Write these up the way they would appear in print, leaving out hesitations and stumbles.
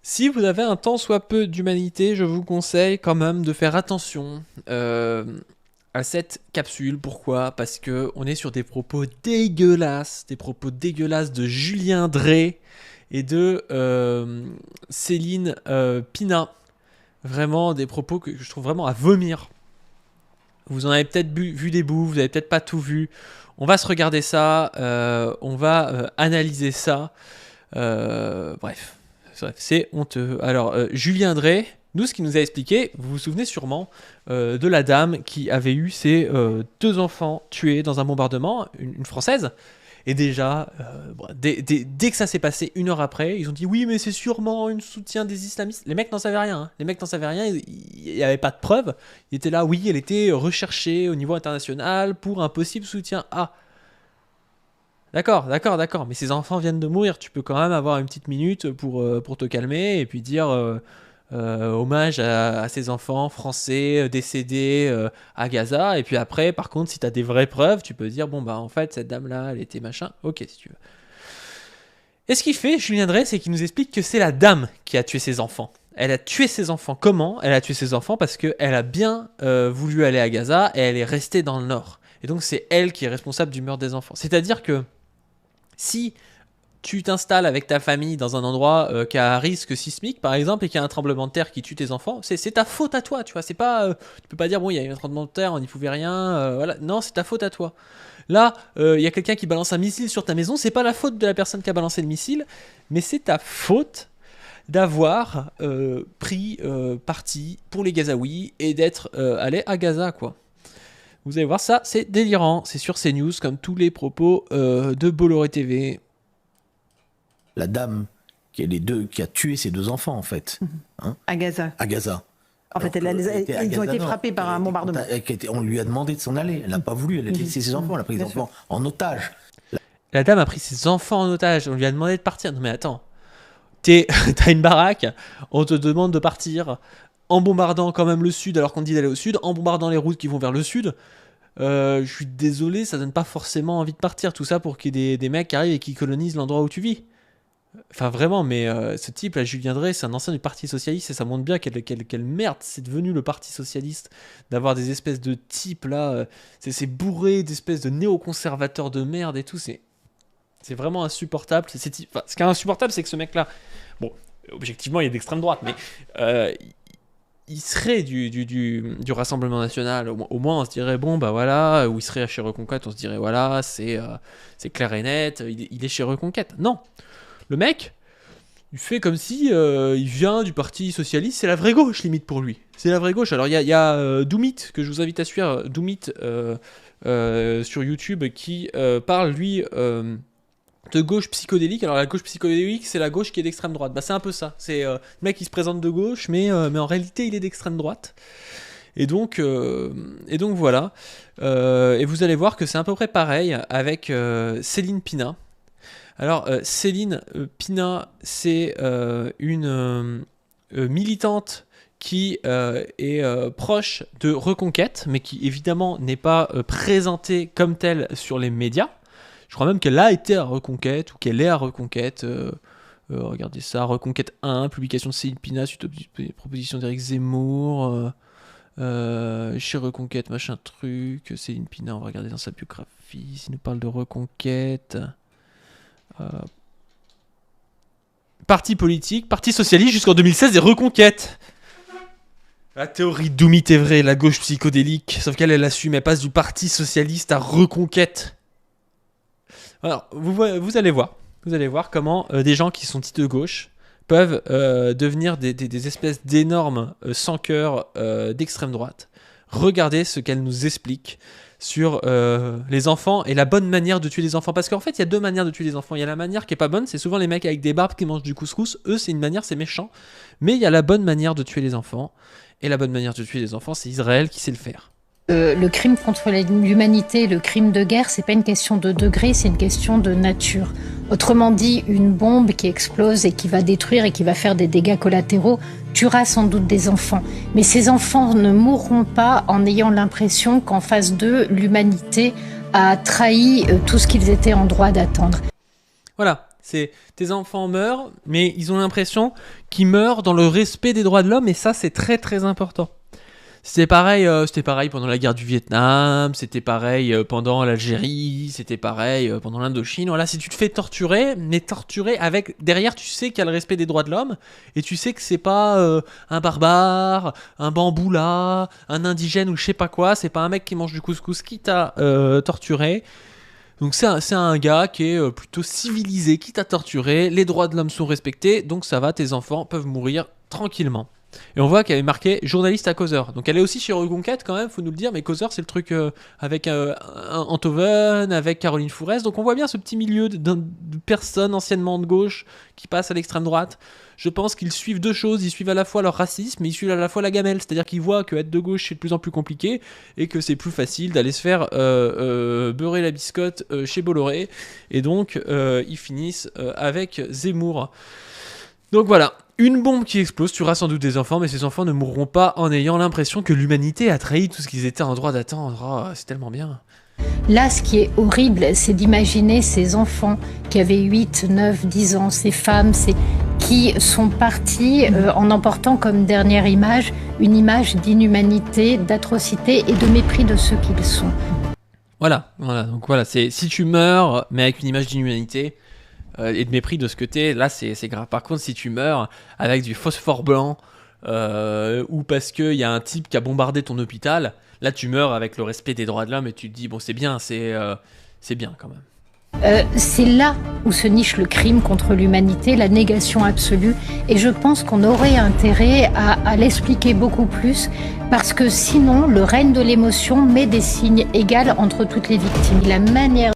Si vous avez un tant soit peu d'humanité, je vous conseille quand même de faire attention à cette capsule. Pourquoi? Parce que on est sur des propos dégueulasses de Julien Drey et de Céline Pina. Vraiment des propos que je trouve vraiment à vomir. Vous en avez peut-être vu des bouts, vous avez peut-être pas tout vu. On va se regarder ça, on va analyser ça. Bref, c'est honteux. Alors, Julien Drey, nous, ce qu'il nous a expliqué, vous vous souvenez sûrement de la dame qui avait eu ses deux enfants tués dans un bombardement, une Française. Et déjà, dès que ça s'est passé une heure après, ils ont dit oui, mais c'est sûrement un soutien des islamistes. Les mecs n'en savaient rien. Hein. Les mecs n'en savaient rien. Il n'y avait pas de preuves. Ils étaient là, oui, elle était recherchée au niveau international pour un possible soutien. Ah, d'accord. Mais ces enfants viennent de mourir. Tu peux quand même avoir une petite minute pour te calmer et puis dire hommage à ces enfants français décédés à Gaza. Et puis après, par contre, si tu as des vraies preuves, tu peux dire bon, bah en fait, cette dame-là, elle était machin. Ok, si tu veux. Et ce qu'il fait, Julien Drey, c'est qu'il nous explique que c'est la dame qui a tué ses enfants. Elle a tué ses enfants. Comment? Elle a tué ses enfants parce qu'elle a bien voulu aller à Gaza et elle est restée dans le nord. Et donc, c'est elle qui est responsable du meurtre des enfants. C'est-à-dire que si tu t'installes avec ta famille dans un endroit qui a un risque sismique, par exemple, et qu'il y a un tremblement de terre qui tue tes enfants, c'est ta faute à toi, tu vois. C'est pas, tu peux pas dire bon, il y a eu un tremblement de terre, on n'y pouvait rien, voilà. Non, c'est ta faute à toi. Là, il y a quelqu'un qui balance un missile sur ta maison, c'est pas la faute de la personne qui a balancé le missile, mais c'est ta faute d'avoir pris parti pour les Gazaouis et d'être allé à Gaza, quoi. Vous allez voir ça, c'est délirant. C'est sur CNews, comme tous les propos de Bolloré TV. La dame qui a tué ses deux enfants, en fait. Hein, à Gaza. À Gaza. En fait, ils ont été frappés par un bombardement. On lui a demandé de s'en aller. Elle n'a pas voulu. Elle a laissé ses enfants. Elle a pris ses enfants en otage. La dame a pris ses enfants en otage. On lui a demandé de partir. Non mais attends. T'as une baraque. On te demande de partir en bombardant quand même le sud alors qu'on dit d'aller au sud. En bombardant les routes qui vont vers le sud. Je suis désolé, ça donne pas forcément envie de partir. Tout ça pour qu'il y ait des mecs qui arrivent et qui colonisent l'endroit où tu vis. Enfin vraiment, mais ce type là, Julien Drey, c'est un ancien du Parti Socialiste et ça montre bien quelle merde c'est devenu le Parti Socialiste d'avoir des espèces de types là, c'est bourré d'espèces de néoconservateurs de merde et tout, c'est vraiment insupportable. Ce qui est insupportable, c'est que ce mec là, bon, objectivement il est d'extrême droite, mais il serait du Rassemblement National, au moins on se dirait bon bah voilà, ou il serait chez Reconquête, on se dirait voilà, c'est clair et net, il est chez Reconquête. Non. Le mec, il fait comme si il vient du Parti Socialiste, c'est la vraie gauche limite pour lui. C'est la vraie gauche. Alors il y a Doumit, que je vous invite à suivre, Doumit sur YouTube, qui parle lui de gauche psychodélique. Alors la gauche psychodélique, c'est la gauche qui est d'extrême droite. Bah c'est un peu ça. C'est le mec qui se présente de gauche, mais en réalité il est d'extrême droite. Et donc voilà. Et vous allez voir que c'est à peu près pareil avec Céline Pina. Alors, Céline Pina, c'est une militante qui est proche de Reconquête, mais qui évidemment n'est pas présentée comme telle sur les médias. Je crois même qu'elle a été à Reconquête, ou qu'elle est à Reconquête. Regardez ça, Reconquête 1, publication de Céline Pina suite aux propositions d'Éric Zemmour. Chez Reconquête, machin truc. Céline Pina, on va regarder dans sa biographie, s'il nous parle de Reconquête... Parti politique, Parti socialiste jusqu'en 2016 et Reconquête. La théorie de Doumit est vraie, la gauche psychodélique, sauf qu'elle assume, elle passe du Parti socialiste à Reconquête. Alors, vous allez voir comment des gens qui sont dits de gauche peuvent devenir des espèces d'énormes sans-cœur d'extrême droite. Regardez ce qu'elle nous explique sur les enfants et la bonne manière de tuer les enfants. Parce qu'en fait, il y a deux manières de tuer les enfants. Il y a la manière qui est pas bonne, c'est souvent les mecs avec des barbes qui mangent du couscous. Eux, c'est une manière, c'est méchant. Mais il y a la bonne manière de tuer les enfants. Et la bonne manière de tuer les enfants, c'est Israël qui sait le faire. Le crime contre l'humanité, le crime de guerre, c'est pas une question de degré, c'est une question de nature. Autrement dit, une bombe qui explose et qui va détruire et qui va faire des dégâts collatéraux tuera sans doute des enfants. Mais ces enfants ne mourront pas en ayant l'impression qu'en face d'eux, l'humanité a trahi tout ce qu'ils étaient en droit d'attendre. Voilà, C'est tes enfants meurent, mais ils ont l'impression qu'ils meurent dans le respect des droits de l'homme, et ça, c'est très très important. C'était pareil pendant la guerre du Vietnam, c'était pareil pendant l'Algérie, c'était pareil pendant l'Indochine. Voilà, si tu te fais torturer, mais torturer avec... Derrière, tu sais qu'il y a le respect des droits de l'homme, et tu sais que c'est pas un barbare, un bamboula, un indigène ou je sais pas quoi, c'est pas un mec qui mange du couscous qui t'a torturé. Donc c'est un gars qui est plutôt civilisé, qui t'a torturé, les droits de l'homme sont respectés, donc ça va, tes enfants peuvent mourir tranquillement. Et on voit qu'elle est marquée journaliste à Causeur. Donc elle est aussi chez Reconquête quand même, faut nous le dire, mais Causeur c'est le truc avec Enthoven, avec Caroline Fourès. Donc on voit bien ce petit milieu de personnes anciennement de gauche qui passent à l'extrême droite. Je pense qu'ils suivent deux choses, ils suivent à la fois leur racisme, mais ils suivent à la fois la gamelle. C'est-à-dire qu'ils voient que être de gauche c'est de plus en plus compliqué et que c'est plus facile d'aller se faire beurrer la biscotte chez Bolloré. Et donc ils finissent avec Zemmour. Donc voilà, une bombe qui explose, tu auras sans doute des enfants, mais ces enfants ne mourront pas en ayant l'impression que l'humanité a trahi tout ce qu'ils étaient en droit d'attendre. Oh, c'est tellement bien. Là, ce qui est horrible, c'est d'imaginer ces enfants qui avaient 8, 9, 10 ans, ces femmes, qui sont partis en emportant comme dernière image une image d'inhumanité, d'atrocité et de mépris de ceux qu'ils sont. Voilà, donc voilà, c'est si tu meurs, mais avec une image d'inhumanité et de mépris de ce que t'es, là c'est grave. Par contre, si tu meurs avec du phosphore blanc ou parce qu'il y a un type qui a bombardé ton hôpital, là tu meurs avec le respect des droits de l'homme et tu te dis bon c'est bien quand même. C'est là où se niche le crime contre l'humanité, la négation absolue, et je pense qu'on aurait intérêt à l'expliquer beaucoup plus, parce que sinon le règne de l'émotion met des signes égaux entre toutes les victimes. La manière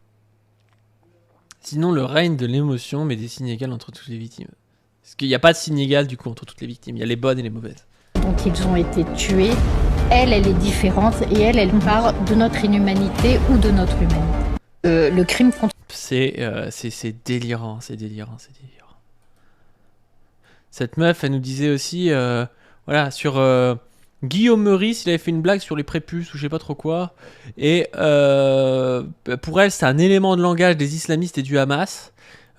Sinon, le règne de l'émotion met des signes égaux entre toutes les victimes. Parce qu'il n'y a pas de signe égal du coup entre toutes les victimes. Il y a les bonnes et les mauvaises. dont ils ont été tués, elle est différente et elle part de notre inhumanité ou de notre humanité. Le crime contre... C'est délirant, c'est délirant. Cette meuf, elle nous disait aussi, voilà, sur Guillaume Meurice, il avait fait une blague sur les prépuces ou je sais pas trop quoi. Et pour elle, c'est un élément de langage des islamistes et du Hamas.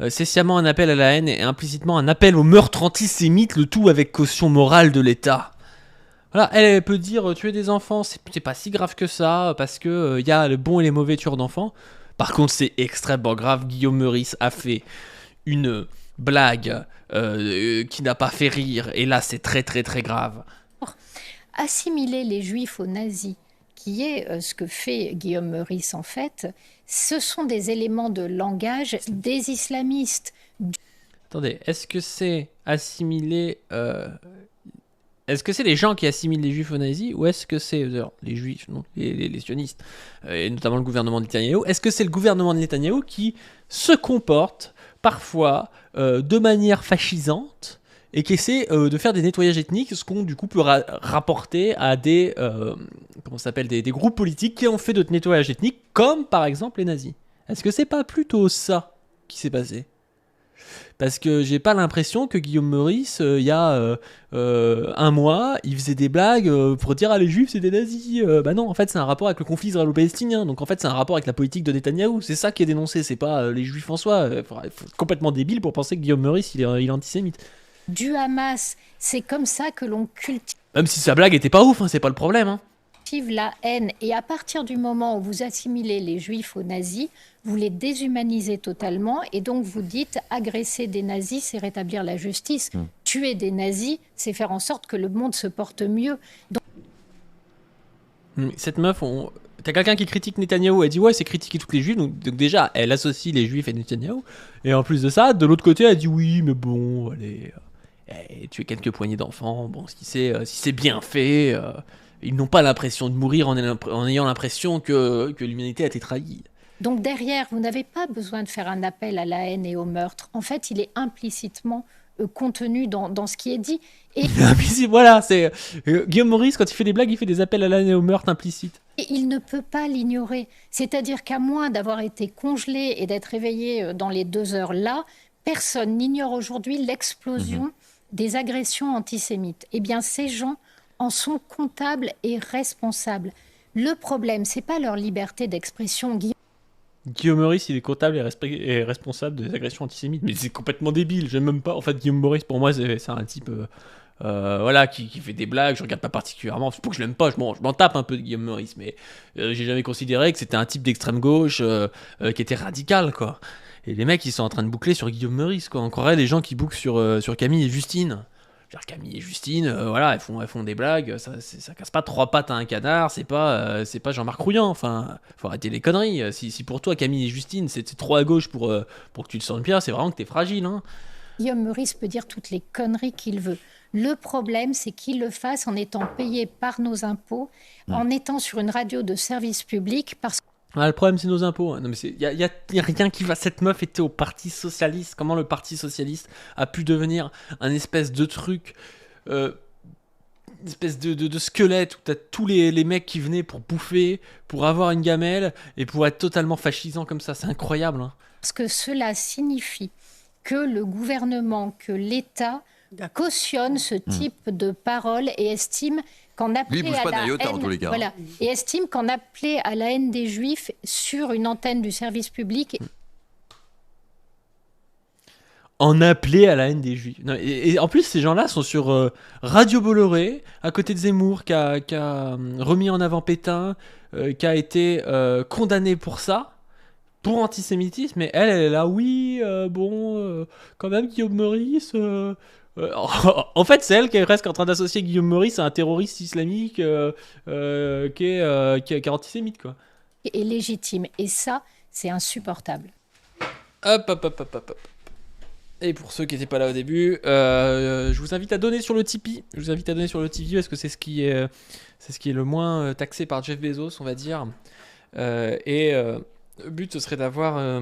C'est sciemment un appel à la haine et implicitement un appel au meurtre antisémite, le tout avec caution morale de l'État. Voilà, elle peut dire tuer des enfants, c'est pas si grave que ça, parce que y a le bon et les mauvais tueurs d'enfants. Par contre, c'est extrêmement grave. Guillaume Meurice a fait une blague qui n'a pas fait rire, et là, c'est très très très grave. Assimiler les juifs aux nazis, qui est ce que fait Guillaume Meurice en fait, ce sont des éléments de langage des islamistes. Attendez, est-ce que c'est assimiler... Est-ce que c'est les gens qui assimilent les juifs aux nazis, ou est-ce que c'est les juifs, non, les sionistes, et notamment le gouvernement de Netanyahou? Est-ce que c'est le gouvernement de Netanyahou qui se comporte parfois de manière fascisante et qui essaie de faire des nettoyages ethniques, ce qu'on du coup peut rapporter à des des groupes politiques qui ont fait de nettoyage ethnique, comme par exemple les nazis? Est-ce que c'est pas plutôt ça qui s'est passé? Parce que j'ai pas l'impression que Guillaume Meurice, il y a un mois, il faisait des blagues pour dire les juifs c'est des nazis. Bah non, en fait c'est un rapport avec le conflit israélo-palestinien. Donc en fait c'est un rapport avec la politique de Netanyahou. C'est ça qui est dénoncé, c'est pas les juifs en soi. Faut complètement débile pour penser que Guillaume Meurice il est antisémite. Du Hamas, c'est comme ça que l'on cultive. Même si sa blague était pas ouf, hein, c'est pas le problème. Hein. La haine, et à partir du moment où vous assimilez les juifs aux nazis, vous les déshumanisez totalement, et donc vous dites agresser des nazis, c'est rétablir la justice. Tuer des nazis, c'est faire en sorte que le monde se porte mieux. Donc... Cette meuf, t'as quelqu'un qui critique Netanyahou, elle dit ouais c'est critiquer toutes les juifs, donc déjà elle associe les juifs et Netanyahou, et en plus de ça, de l'autre côté elle dit oui mais bon, allez, tuer quelques poignées d'enfants, bon si c'est bien fait... Ils n'ont pas l'impression de mourir en ayant l'impression que l'humanité a été trahie. Donc derrière, vous n'avez pas besoin de faire un appel à la haine et au meurtre. En fait, il est implicitement contenu dans ce qui est dit. Et... voilà, c'est Guillaume Meurice, quand il fait des blagues, il fait des appels à la haine et au meurtre implicites. Et il ne peut pas l'ignorer. C'est-à-dire qu'à moins d'avoir été congelé et d'être réveillé dans les 2 heures là, personne n'ignore aujourd'hui l'explosion des agressions antisémites. Eh bien, ces gens en sont comptables et responsables. Le problème, c'est pas leur liberté d'expression. Guillaume Meurice, il est comptable et responsable des agressions antisémites. Mais c'est complètement débile, j'aime même pas. En fait, Guillaume Meurice, pour moi, c'est un type voilà, qui fait des blagues, je regarde pas particulièrement. C'est pour que je l'aime pas, je m'en tape un peu de Guillaume Meurice. Mais j'ai jamais considéré que c'était un type d'extrême gauche qui était radical, quoi. Et les mecs, ils sont en train de boucler sur Guillaume Meurice, quoi. On croirait les gens qui bouclent sur Camille et Justine. Genre Camille et Justine, voilà, elles font des blagues, ça casse pas trois pattes à un canard, c'est pas Jean-Marc Rouillant, enfin, faut arrêter les conneries. Si pour toi Camille et Justine c'est trop à gauche pour que tu te sentes bien, c'est vraiment que t'es fragile, hein. Guillaume Meurice peut dire toutes les conneries qu'il veut. Le problème, c'est qu'il le fasse en étant payé par nos impôts, en étant sur une radio de service public, parce que Le problème, c'est nos impôts. Non, mais y a rien qui va. Cette meuf était au Parti Socialiste. Comment le Parti Socialiste a pu devenir un espèce de truc, une espèce de squelette où t'as tous les mecs qui venaient pour bouffer, pour avoir une gamelle et pour être totalement fascisant comme ça. C'est incroyable, hein. Parce que cela signifie que le gouvernement, que l'État cautionne ce type de paroles et estime qu'en appeler à la haine, en tous les cas. voilà, et estime qu'en appeler à la haine des Juifs sur une antenne du service public. En appeler à la haine des Juifs. Non, et en plus, ces gens-là sont sur Radio Bolloré, à côté de Zemmour, qui a remis en avant Pétain, qui a été condamné pour ça, pour antisémitisme. Mais elle est là, oui, quand même, Guillaume Meurice. En fait, c'est elle qui est presque en train d'associer Guillaume Meurice à un terroriste islamique qui est antisémite, quoi. Et légitime. Et ça, c'est insupportable. Hop. Et pour ceux qui n'étaient pas là au début, je vous invite à donner sur le Tipeee. Parce que c'est ce qui est le moins taxé par Jeff Bezos, on va dire. Le but, ce serait d'avoir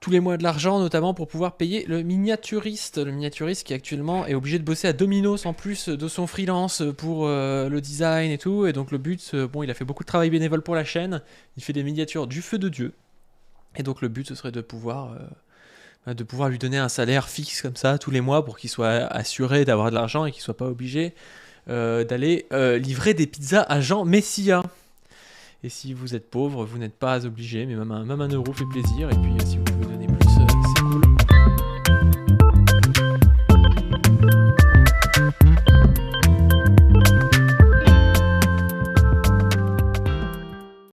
tous les mois de l'argent, notamment pour pouvoir payer le miniaturiste. Le miniaturiste qui actuellement est obligé de bosser à Domino's en plus de son freelance pour le design et tout. Et donc le but, il a fait beaucoup de travail bénévole pour la chaîne. Il fait des miniatures du feu de Dieu. Et donc le but, ce serait de pouvoir lui donner un salaire fixe comme ça tous les mois pour qu'il soit assuré d'avoir de l'argent et qu'il soit pas obligé d'aller livrer des pizzas à Jean Messia. Et si vous êtes pauvre, vous n'êtes pas obligé, mais même un euro fait plaisir. Et puis si vous